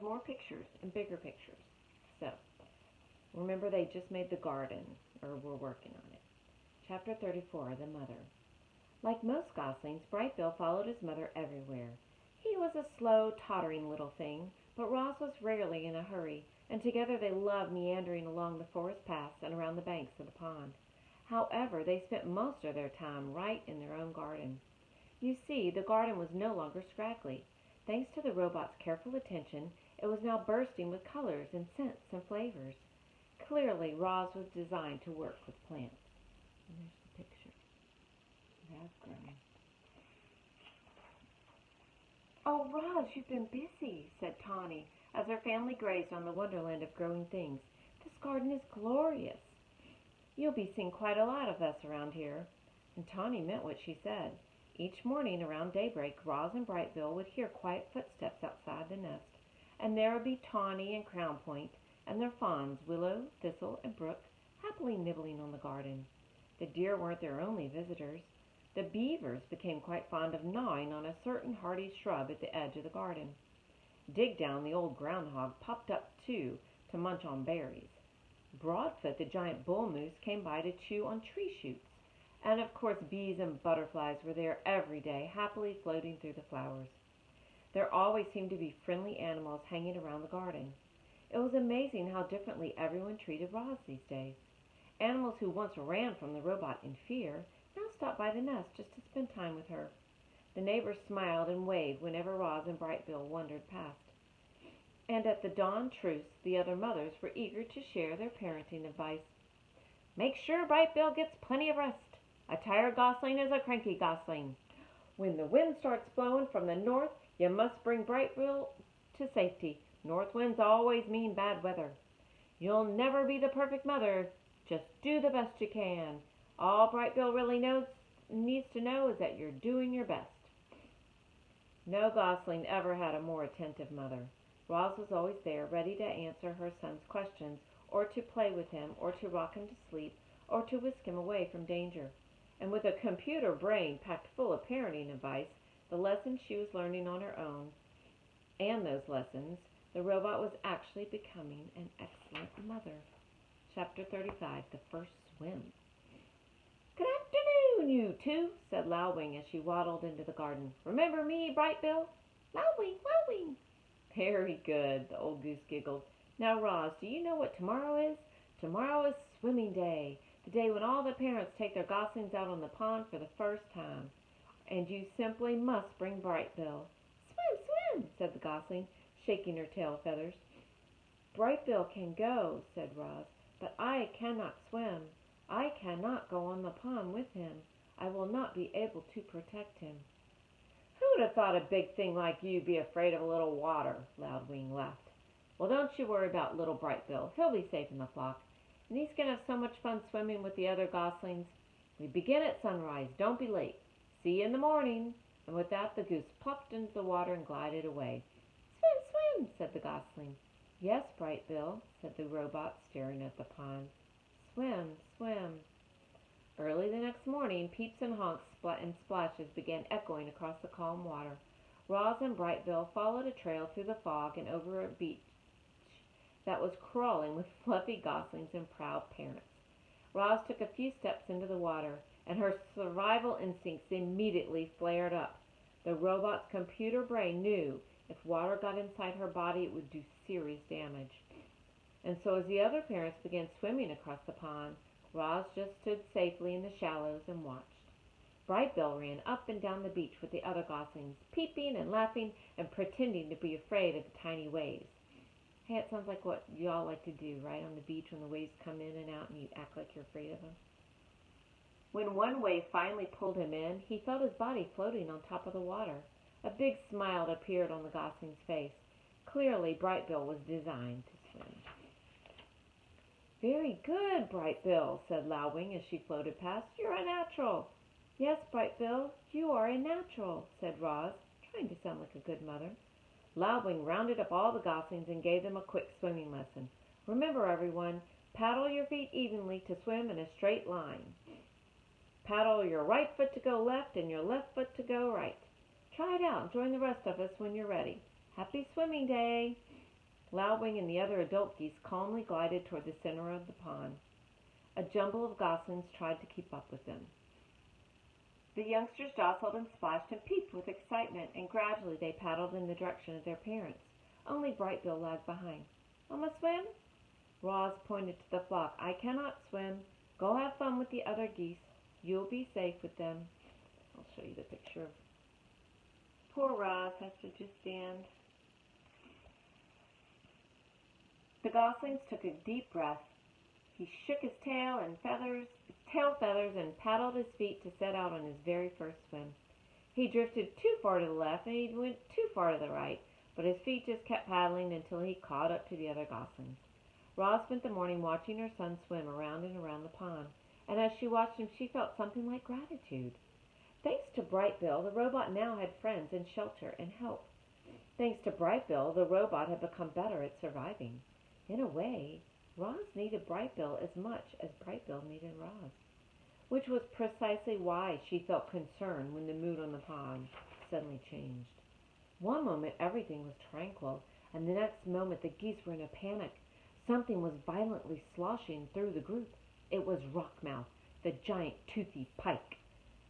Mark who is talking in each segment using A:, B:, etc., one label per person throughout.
A: more pictures and bigger pictures. So, remember they just made the garden, or were working on it. Chapter 34, The Mother. Like most goslings, Brightbill followed his mother everywhere. He was a slow, tottering little thing, but Roz was rarely in a hurry, and together they loved meandering along the forest paths and around the banks of the pond. However, they spent most of their time right in their own garden. You see, the garden was no longer scraggly. Thanks to the robot's careful attention, it was now bursting with colors and scents and flavors. Clearly, Roz was designed to work with plants. And there's the picture. It has grown. "Oh, Roz, you've been busy," said Tawny, as her family grazed on the wonderland of growing things. "This garden is glorious. You'll be seeing quite a lot of us around here." And Tawny meant what she said. Each morning around daybreak, Roz and Brightbill would hear quiet footsteps outside the nest, and there would be Tawny and Crown Point and their fawns, Willow, Thistle, and Brook, happily nibbling on the garden. The deer weren't their only visitors. The beavers became quite fond of gnawing on a certain hardy shrub at the edge of the garden. Digdown, the old groundhog, popped up, too, to munch on berries. Broadfoot, the giant bull moose, came by to chew on tree shoots. And of course bees and butterflies were there every day, happily floating through the flowers. There always seemed to be friendly animals hanging around the garden. It was amazing how differently everyone treated Roz these days. Animals who once ran from the robot in fear now stopped by the nest just to spend time with her. The neighbors smiled and waved whenever Roz and Brightbill wandered past. And at the dawn truce, the other mothers were eager to share their parenting advice. "Make sure Brightbill gets plenty of rest. A tired gosling is a cranky gosling. When the wind starts blowing from the north, you must bring Brightbill to safety. North winds always mean bad weather. You'll never be the perfect mother. Just do the best you can. All Brightbill really needs to know is that you're doing your best." No gosling ever had a more attentive mother. Roz was always there, ready to answer her son's questions, or to play with him, or to rock him to sleep, or to whisk him away from danger. And with a computer brain packed full of parenting advice, the lessons she was learning on her own, and those lessons, the robot was actually becoming an excellent mother. Chapter 35, The First Swim. "Good afternoon, you two," said Loudwing as she waddled into the garden. "Remember me, Brightbill?" "Loudwing, Loudwing." "Very good," the old goose giggled. "Now, Roz, do you know what tomorrow is? Tomorrow is swimming day, the day when all the parents take their goslings out on the pond for the first time. And you simply must bring Brightbill." "Swim, swim," said the gosling, shaking her tail feathers. "Brightbill can go," said Roz, "but I cannot swim. I cannot go on the pond with him. I will not be able to protect him." "Who'd have thought a big thing like you'd be afraid of a little water?" Loudwing laughed. "Well, don't you worry about little Brightbill. He'll be safe in the flock. And he's going to have so much fun swimming with the other goslings. We begin at sunrise. Don't be late. See you in the morning." And with that, the goose plopped into the water and glided away. "Swim, swim," said the gosling. "Yes, Brightbill," said the robot, staring at the pond. "Swim, swim." Early the next morning, peeps and honks and splashes began echoing across the calm water. Roz and Brightbill followed a trail through the fog and over a beach that was crawling with fluffy goslings and proud parents. Roz took a few steps into the water, and her survival instincts immediately flared up. The robot's computer brain knew if water got inside her body, it would do serious damage. And so as the other parents began swimming across the pond, Roz just stood safely in the shallows and watched. Brightbill ran up and down the beach with the other goslings, peeping and laughing and pretending to be afraid of the tiny waves. Hey, it sounds like what you all like to do, right, on the beach when the waves come in and out and you act like you're afraid of them. When one wave finally pulled him in, he felt his body floating on top of the water. A big smile appeared on the gosling's face. Clearly, Brightbill was designed to swim. "Very good, Brightbill," said Loudwing as she floated past. "You're a natural." "Yes, Brightbill, you are a natural," said Roz, trying to sound like a good mother. Loudwing rounded up all the goslings and gave them a quick swimming lesson. "Remember, everyone, paddle your feet evenly to swim in a straight line. Paddle your right foot to go left and your left foot to go right. Try it out and join the rest of us when you're ready. Happy swimming day." Loudwing and the other adult geese calmly glided toward the center of the pond. A jumble of goslings tried to keep up with them. The youngsters jostled and splashed and peeped with excitement, and gradually they paddled in the direction of their parents. Only Brightbill lagged behind. "Mama swim?" Roz pointed to the flock. "I cannot swim. Go have fun with the other geese. You'll be safe with them." I'll show you the picture. Poor Roz has to just stand. The goslings took a deep breath. He shook his tail feathers and paddled his feet to set out on his very first swim. He drifted too far to the left and he went too far to the right, but his feet just kept paddling until he caught up to the other goslings. Roz spent the morning watching her son swim around and around the pond, and as she watched him she felt something like gratitude. Thanks to Brightbill, the robot now had friends and shelter and help. Thanks to Brightbill, the robot had become better at surviving. In a way, Roz needed Brightbill as much as Brightbill needed Roz, which was precisely why she felt concerned when the mood on the pond suddenly changed. One moment everything was tranquil, and the next moment the geese were in a panic. Something was violently sloshing through the group. It was Rockmouth, the giant toothy pike.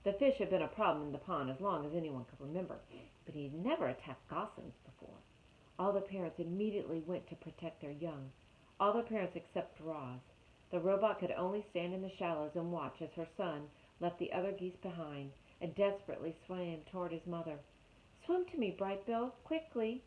A: The fish had been a problem in the pond as long as anyone could remember, but he had never attacked goslings before. All the parents immediately went to protect their young. All the parents except Roz. The robot could only stand in the shallows and watch as her son left the other geese behind and desperately swam toward his mother. "Swim to me, Brightbill, quickly!"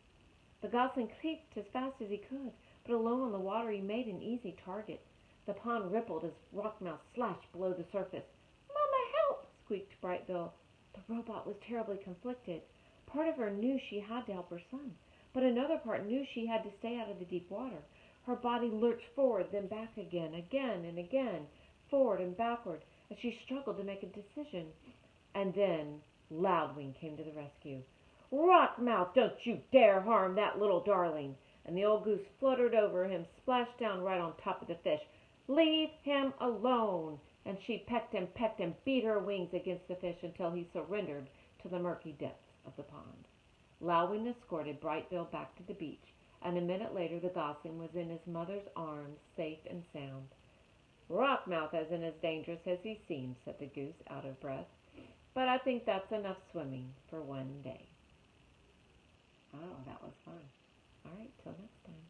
A: The gosling leaped as fast as he could, but alone on the water he made an easy target. The pond rippled as Rockmouth slashed below the surface. "Mama, help!" squeaked Brightbill. The robot was terribly conflicted. Part of her knew she had to help her son, but another part knew she had to stay out of the deep water. Her body lurched forward, then back again and again, forward and backward, as she struggled to make a decision. And then Loudwing came to the rescue. "Rockmouth, don't you dare harm that little darling!" And the old goose fluttered over him, splashed down right on top of the fish. "Leave him alone!" And she pecked and beat her wings against the fish until he surrendered to the murky depths of the pond. Loudwing escorted Brightbill back to the beach, and a minute later the gosling was in his mother's arms, safe and sound. "Rockmouth isn't as dangerous as he seems," said the goose, out of breath. "But I think that's enough swimming for one day." Oh, that was fun. All right, till next time.